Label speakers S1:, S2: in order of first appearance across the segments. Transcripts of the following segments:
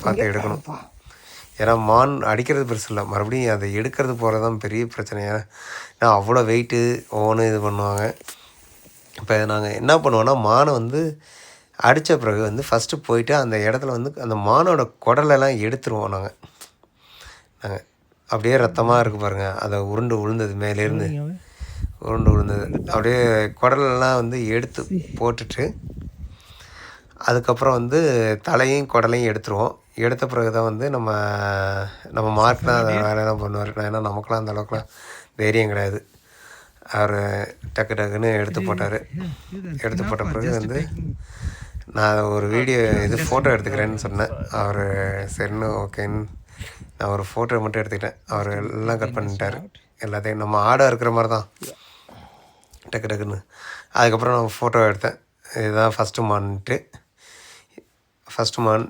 S1: பார்த்து எடுக்கணும். ஏன்னா மான் அடிக்கிறது பெருசு இல்லை, மறுபடியும் அதை எடுக்கிறது போகிறது தான் பெரிய பிரச்சனை. ஏன்னா அவ்வளோ வெயிட்டு ஒவ்வொன்றும் இது பண்ணுவாங்க. இப்போ நாங்கள் என்ன பண்ணுவோன்னா, மானை வந்து அடித்த பிறகு வந்து ஃபஸ்ட்டு போயிட்டு அந்த இடத்துல வந்து அந்த மானோட குடலெல்லாம் எடுத்துருவோம். நாங்கள் அப்படியே ரத்தமாக இருக்குது பாருங்கள், அதை உருண்டு விழுந்தது மேலேருந்து உருண்டு விழுந்தது அப்படியே குடலெல்லாம் வந்து எடுத்து போட்டுட்டு அதுக்கப்புறம் வந்து தலையும் குடலையும் எடுத்துருவோம். எடுத்த பிறகு தான் வந்து நம்ம மார்க் தான் அதை வேலை தான் பண்ணுவார். ஏன்னா நமக்குலாம் அந்த அளவுக்குலாம் தைரியம் கிடையாது. அவர் டக்குன்னு எடுத்து போட்டார். எடுத்து போட்ட பிறகு வந்து நான் ஒரு வீடியோ ஃபோட்டோ எடுத்துக்கிறேன்னு சொன்னேன். அவர் சரின்னு ஓகேன்னு நான் ஒரு ஃபோட்டோ மட்டும் எடுத்துக்கிட்டேன். அவர் எல்லாம் கட் பண்ணிட்டார். எல்லாத்தையும் நம்ம ஆடாக இருக்கிற மாதிரி தான் டக்குன்னு. அதுக்கப்புறம் நான் ஃபோட்டோ எடுத்தேன். இதுதான் ஃபஸ்ட்டு மான்.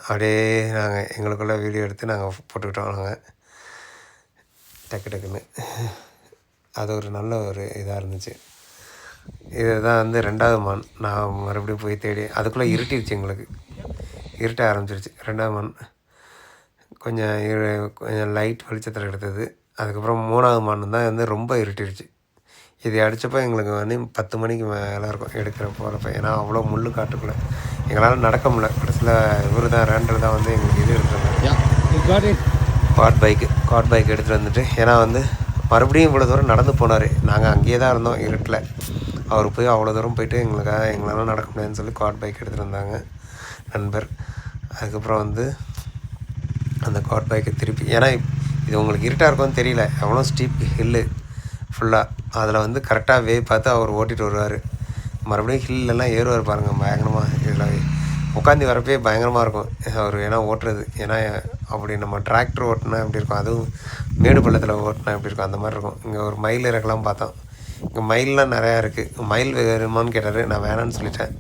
S1: அப்படியே நாங்கள் எங்களுக்குள்ளே வீடியோ எடுத்து நாங்கள் போட்டுக்கிட்டோம். நாங்கள் டக்குன்னு அது ஒரு நல்ல ஒரு இதாக இருந்துச்சு. இதுதான் வந்து 2வது மான். நான் மறுபடியும் போய் தேடி அதுக்குள்ளே இருட்டிடுச்சு, எங்களுக்கு இருட்ட ஆரம்பிச்சிருச்சு. 2வது மான் கொஞ்சம் லைட் வெளிச்சத்தில் எடுத்தது. அதுக்கப்புறம் 3வது மான் தான் வந்து ரொம்ப இருட்டிடுச்சு. இது அடித்தப்போ எங்களுக்கு வந்து 10 மணிக்கு மேலே இருக்கும் எடுக்கிற போகிறப்ப. ஏன்னா அவ்வளோ முள் காட்டுக்குள்ளே எங்களால் நடக்க முடியல. கடைசியில் இவர் தான் ரேண்டர் தான் வந்து எங்களுக்கு இது எடுத்துருந்தாங்க, காட் பைக் எடுத்துகிட்டு வந்துட்டு. ஏன்னா வந்து மறுபடியும் இவ்வளோ தூரம் நடந்து போனார். நாங்கள் அங்கேயே தான் இருந்தோம் இருட்டில். அவர் போய் அவ்வளோ தூரம் போயிட்டு எங்களால் நடக்க முடியாதுன்னு சொல்லி காட் பைக் எடுத்துகிட்டு வந்தாங்க நண்பர். அதுக்கப்புறம் வந்து அந்த காட் பைக்கை திருப்பி, ஏன்னா இது உங்களுக்கு இருட்டாக இருக்கும்னு தெரியல, எவ்வளோ ஸ்டீப் ஹில்லு ஃபுல்லாக. அதில் வந்து கரெக்டாக பார்த்து அவர் ஓட்டிகிட்டு வருவார். மறுபடியும் ஹில்லெல்லாம் ஏறுவார் பாருங்கள், பயங்கரமாக. இதில் உட்காந்து வரப்பே பயங்கரமாக இருக்கும் அவர் ஏன்னா ஓட்டுறது. ஏன்னா அப்படி நம்ம டிராக்டர் ஓட்டினா எப்படி இருக்கும், அதுவும் மேடு பள்ளத்தில் ஓட்டினா எப்படி இருக்கும், அந்த மாதிரி இருக்கும். இங்கே ஒரு மயில் இறக்கலாம் பார்த்தோம். இங்கே மயிலெலாம் நிறையா இருக்குது. மயில் வேணுமான்னு கேட்டார், நான் வேணான்னு சொல்லிட்டேன்.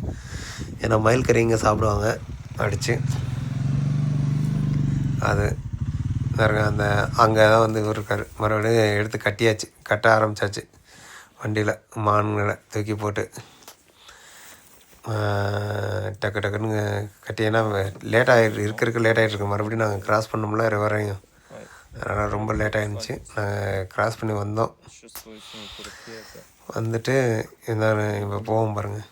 S1: ஏன்னா மயில் கறி இங்கே சாப்பிடுவாங்க அடித்து. அது அந்த அங்கே தான் வந்து இவர் இருக்கார். மறுபடியும் எடுத்து கட்ட ஆரம்பித்தாச்சு வண்டியில். மான்களை தூக்கி போட்டு டக்குன்னு கட்டி. ஏன்னா லேட்டாகிட்டு லேட் ஆகிட்டுருக்கு. மறுபடியும் நாங்கள் க்ராஸ் பண்ணோம்ல வரையும், அதனால் ரொம்ப லேட் ஆகிருந்துச்சி. நாங்கள் க்ராஸ் பண்ணி வந்தோம். வந்துட்டு இருந்தாலும் இப்போ போவோம் பாருங்கள்.